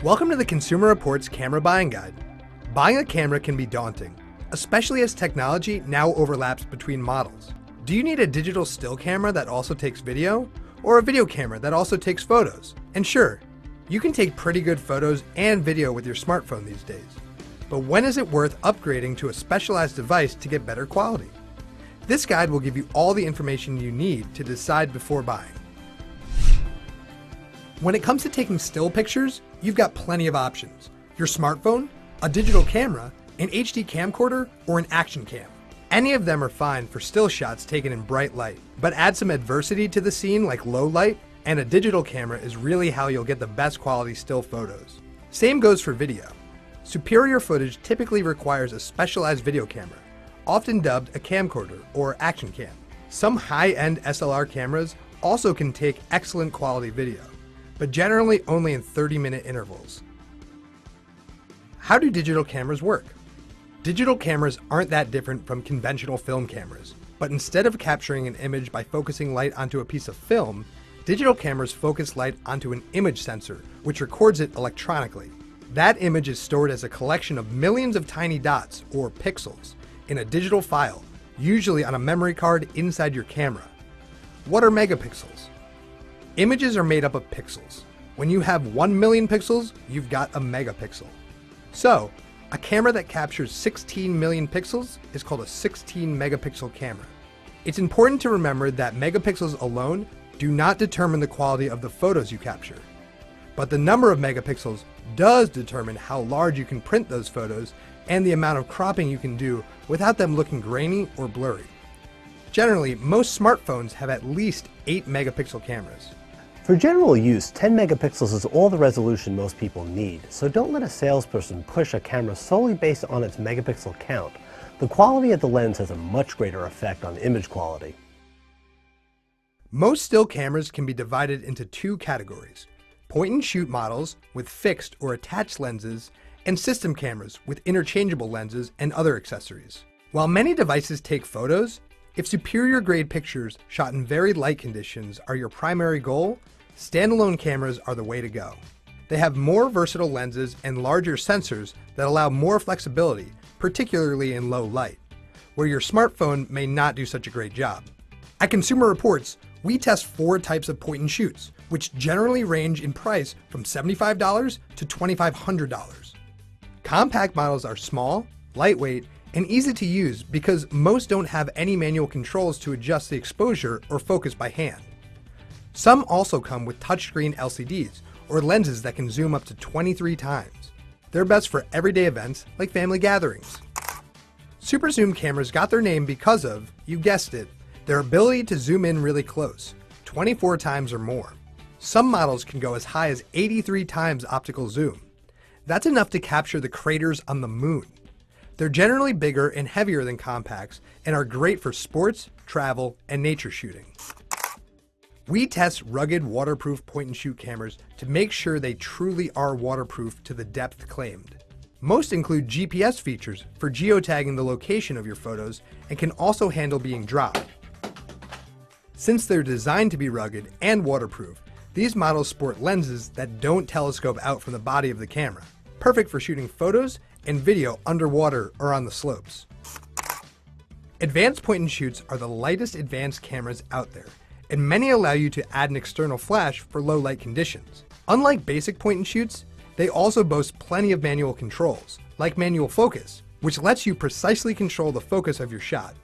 Welcome to the Consumer Reports Camera Buying Guide. Buying a camera can be daunting, especially as technology now overlaps between models. Do you need a digital still camera that also takes video, or a video camera that also takes photos? And sure, you can take pretty good photos and video with your smartphone these days. But when is it worth upgrading to a specialized device to get better quality? This guide will give you all the information you need to decide before buying. When it comes to taking still pictures, you've got plenty of options. Your smartphone, a digital camera, an HD camcorder, or an action cam. Any of them are fine for still shots taken in bright light, but add some adversity to the scene like low light, and a digital camera is really how you'll get the best quality still photos. Same goes for video. Superior footage typically requires a specialized video camera, often dubbed a camcorder or action cam. Some high-end SLR cameras also can take excellent quality video, but generally only in 30-minute intervals. How do digital cameras work? Digital cameras aren't that different from conventional film cameras, but instead of capturing an image by focusing light onto a piece of film, digital cameras focus light onto an image sensor, which records it electronically. That image is stored as a collection of millions of tiny dots, or pixels, in a digital file, usually on a memory card inside your camera. What are megapixels? Images are made up of pixels. When you have 1 million pixels, you've got a megapixel. So, a camera that captures 16 million pixels is called a 16 megapixel camera. It's important to remember that megapixels alone do not determine the quality of the photos you capture. But the number of megapixels does determine how large you can print those photos and the amount of cropping you can do without them looking grainy or blurry. Generally, most smartphones have at least 8 megapixel cameras. For general use, 10 megapixels is all the resolution most people need, so don't let a salesperson push a camera solely based on its megapixel count. The quality of the lens has a much greater effect on image quality. Most still cameras can be divided into two categories: point-and-shoot models with fixed or attached lenses, and system cameras with interchangeable lenses and other accessories. While many devices take photos, if superior grade pictures shot in very light conditions are your primary goal, standalone cameras are the way to go. They have more versatile lenses and larger sensors that allow more flexibility, particularly in low light, where your smartphone may not do such a great job. At Consumer Reports, we test 4 types of point-and-shoots, which generally range in price from $75 to $2,500. Compact models are small, lightweight, and easy to use because most don't have any manual controls to adjust the exposure or focus by hand. Some also come with touchscreen LCDs or lenses that can zoom up to 23 times. They're best for everyday events like family gatherings. Super zoom cameras got their name because of, you guessed it, their ability to zoom in really close, 24 times or more. Some models can go as high as 83 times optical zoom. That's enough to capture the craters on the moon. They're generally bigger and heavier than compacts and are great for sports, travel, and nature shooting. We test rugged waterproof point-and-shoot cameras to make sure they truly are waterproof to the depth claimed. Most include GPS features for geotagging the location of your photos and can also handle being dropped. Since they're designed to be rugged and waterproof, these models sport lenses that don't telescope out from the body of the camera, perfect for shooting photos and video underwater or on the slopes. Advanced point-and-shoots are the lightest advanced cameras out there, and many allow you to add an external flash for low light conditions. Unlike basic point-and-shoots, they also boast plenty of manual controls, like manual focus, which lets you precisely control the focus of your shot.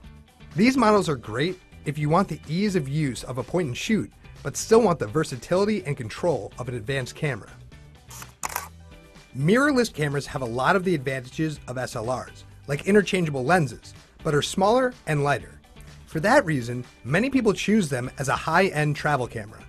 These models are great if you want the ease of use of a point-and-shoot, but still want the versatility and control of an advanced camera. Mirrorless cameras have a lot of the advantages of SLRs, like interchangeable lenses, but are smaller and lighter. For that reason, many people choose them as a high-end travel camera.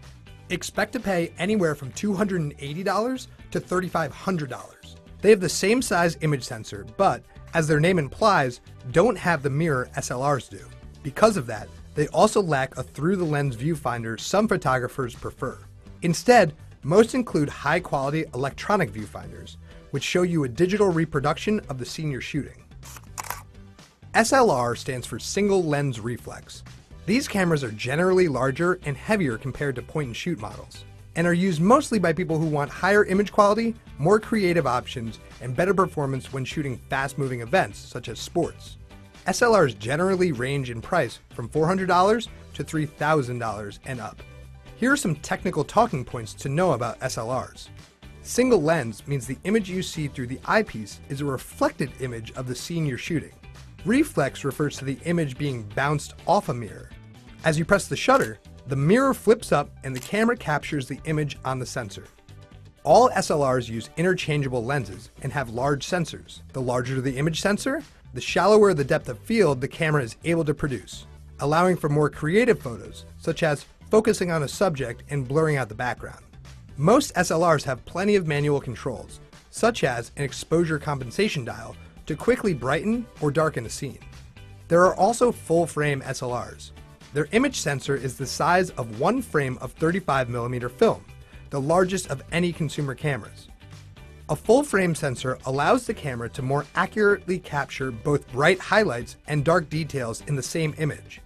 Expect to pay anywhere from $280 to $3,500. They have the same size image sensor, but, as their name implies, don't have the mirror SLRs do. Because of that, they also lack a through-the-lens viewfinder some photographers prefer. Instead, most include high-quality electronic viewfinders, which show you a digital reproduction of the scene you're shooting. SLR stands for single lens reflex. These cameras are generally larger and heavier compared to point-and-shoot models. and are used mostly by people who want higher image quality, more creative options, and better performance when shooting fast-moving events such as sports. SLRs generally range in price from $400 to $3,000 and up. Here are some technical talking points to know about SLRs. Single lens means the image you see through the eyepiece is a reflected image of the scene you're shooting. Reflex refers to the image being bounced off a mirror. As you press the shutter, the mirror flips up and the camera captures the image on the sensor. All SLRs use interchangeable lenses and have large sensors. The larger the image sensor, the shallower the depth of field the camera is able to produce, allowing for more creative photos, such as focusing on a subject and blurring out the background. Most SLRs have plenty of manual controls, such as an exposure compensation dial to quickly brighten or darken a scene. There are also full-frame SLRs. Their image sensor is the size of one frame of 35mm film, the largest of any consumer cameras. A full-frame sensor allows the camera to more accurately capture both bright highlights and dark details in the same image.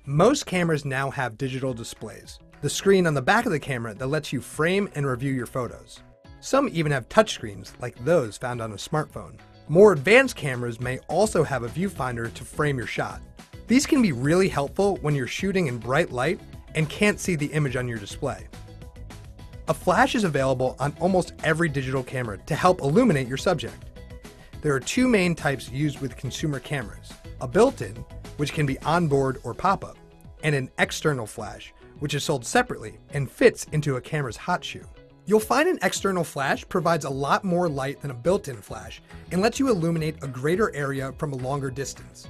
Most cameras now have digital displays, the screen on the back of the camera that lets you frame and review your photos. Some even have touchscreens like those found on a smartphone. More advanced cameras may also have a viewfinder to frame your shot. These can be really helpful when you're shooting in bright light and can't see the image on your display. A flash is available on almost every digital camera to help illuminate your subject. There are two main types used with consumer cameras: a built-in, which can be onboard or pop-up, and an external flash, which is sold separately and fits into a camera's hot shoe. You'll find an external flash provides a lot more light than a built-in flash and lets you illuminate a greater area from a longer distance.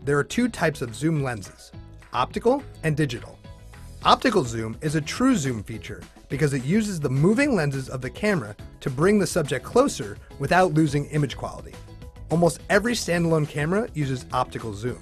There are two types of zoom lenses: optical and digital. Optical zoom is a true zoom feature because it uses the moving lenses of the camera to bring the subject closer without losing image quality. Almost every standalone camera uses optical zoom.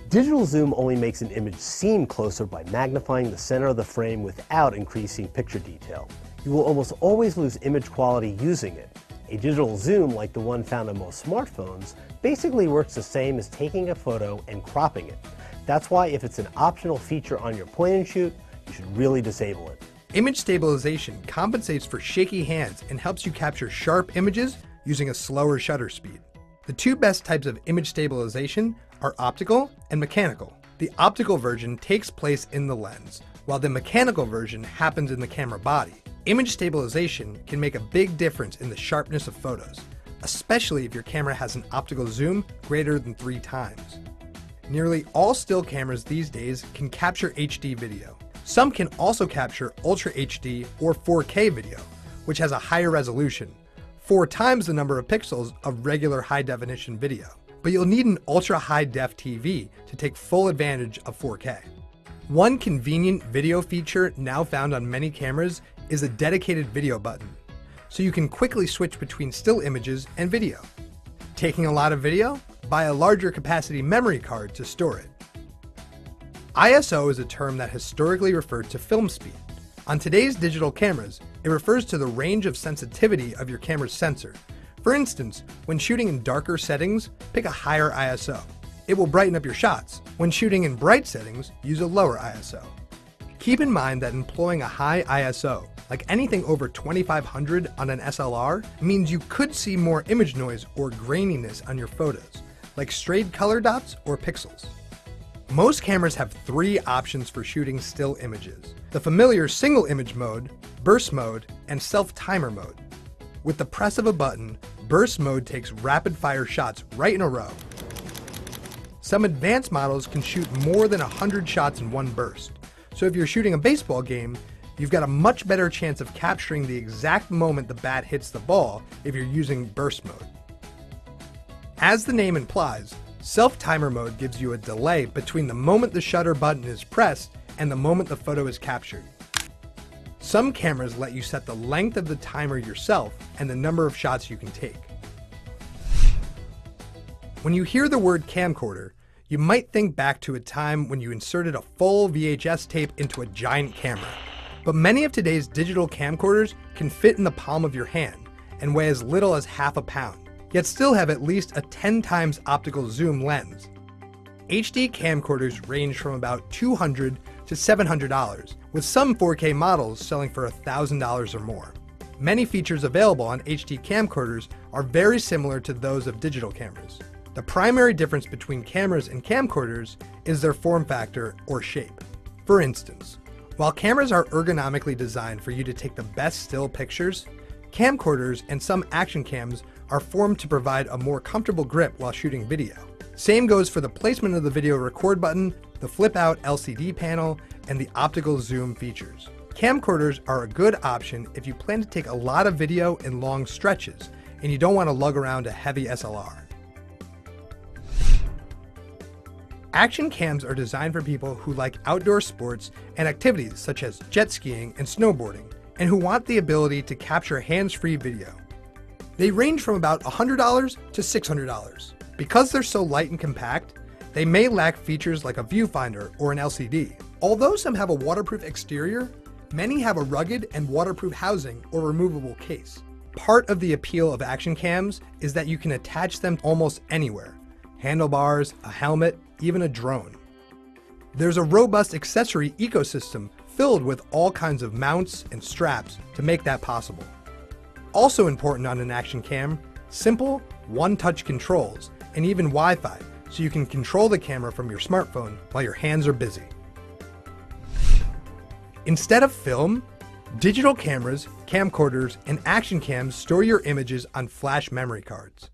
Digital zoom only makes an image seem closer by magnifying the center of the frame without increasing picture detail. You will almost always lose image quality using it. A digital zoom, like the one found on most smartphones, basically works the same as taking a photo and cropping it. That's why if it's an optional feature on your point and shoot, you should really disable it. Image stabilization compensates for shaky hands and helps you capture sharp images using a slower shutter speed. The two best types of image stabilization are optical and mechanical. The optical version takes place in the lens, while the mechanical version happens in the camera body. Image stabilization can make a big difference in the sharpness of photos, especially if your camera has an optical zoom greater than 3 times. Nearly all still cameras these days can capture HD video. Some can also capture Ultra HD or 4K video, which has a higher resolution, 4 times the number of pixels of regular high-definition video. But you'll need an ultra-high-def TV to take full advantage of 4K. One convenient video feature now found on many cameras is a dedicated video button, so you can quickly switch between still images and video. Taking a lot of video? Buy a larger capacity memory card to store it. ISO is a term that historically referred to film speed. On today's digital cameras, it refers to the range of sensitivity of your camera's sensor. For instance, when shooting in darker settings, pick a higher ISO. It will brighten up your shots. When shooting in bright settings, use a lower ISO. Keep in mind that employing a high ISO, like anything over 2500 on an SLR, means you could see more image noise or graininess on your photos, like strayed color dots or pixels. Most cameras have 3 options for shooting still images: the familiar single image mode, burst mode, and self-timer mode. With the press of a button, burst mode takes rapid-fire shots right in a row. Some advanced models can shoot more than 100 shots in one burst, so if you're shooting a baseball game, you've got a much better chance of capturing the exact moment the bat hits the ball if you're using burst mode. As the name implies, self-timer mode gives you a delay between the moment the shutter button is pressed and the moment the photo is captured. Some cameras let you set the length of the timer yourself and the number of shots you can take. When you hear the word camcorder, you might think back to a time when you inserted a full VHS tape into a giant camera. But many of today's digital camcorders can fit in the palm of your hand and weigh as little as half a pound, yet still have at least a 10 times optical zoom lens. HD camcorders range from about $200 to $700, with some 4K models selling for $1,000 or more. Many features available on HD camcorders are very similar to those of digital cameras. The primary difference between cameras and camcorders is their form factor or shape. For instance, while cameras are ergonomically designed for you to take the best still pictures, camcorders and some action cams are formed to provide a more comfortable grip while shooting video. Same goes for the placement of the video record button, the flip-out LCD panel, and the optical zoom features. Camcorders are a good option if you plan to take a lot of video in long stretches and you don't want to lug around a heavy SLR. Action cams are designed for people who like outdoor sports and activities such as jet skiing and snowboarding, and who want the ability to capture hands-free video. They range from about $100 to $600. Because they're so light and compact, they may lack features like a viewfinder or an LCD. Although some have a waterproof exterior, many have a rugged and waterproof housing or removable case. Part of the appeal of action cams is that you can attach them almost anywhere: handlebars, a helmet, even a drone. There's a robust accessory ecosystem filled with all kinds of mounts and straps to make that possible. Also important on an action cam, simple, one-touch controls and even Wi-Fi, so you can control the camera from your smartphone while your hands are busy. Instead of film, digital cameras, camcorders, and action cams store your images on flash memory cards.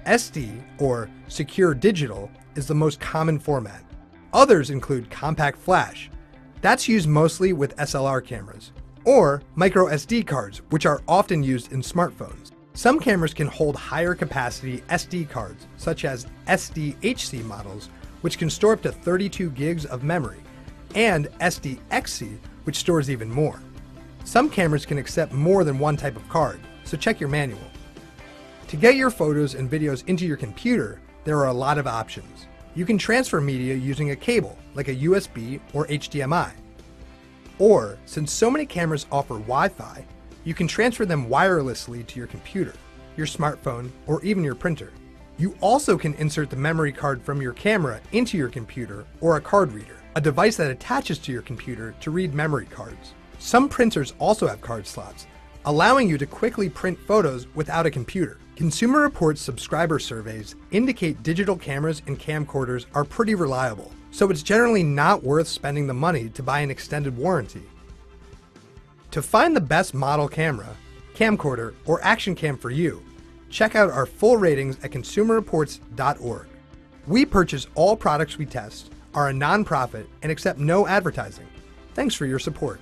SD, or Secure Digital, is the most common format. Others include Compact Flash. That's used mostly with SLR cameras. Or micro SD cards, which are often used in smartphones. Some cameras can hold higher capacity SD cards, such as SDHC models, which can store up to 32 gigs of memory, and SDXC, which stores even more. Some cameras can accept more than one type of card, so check your manual. To get your photos and videos into your computer, there are a lot of options. You can transfer media using a cable, like a USB or HDMI. Or, since so many cameras offer Wi-Fi, you can transfer them wirelessly to your computer, your smartphone, or even your printer. You also can insert the memory card from your camera into your computer or a card reader, a device that attaches to your computer to read memory cards. Some printers also have card slots, allowing you to quickly print photos without a computer. Consumer Reports subscriber surveys indicate digital cameras and camcorders are pretty reliable, so it's generally not worth spending the money to buy an extended warranty. To find the best model camera, camcorder, or action cam for you, check out our full ratings at consumerreports.org. We purchase all products we test, are a non-profit, and accept no advertising. Thanks for your support.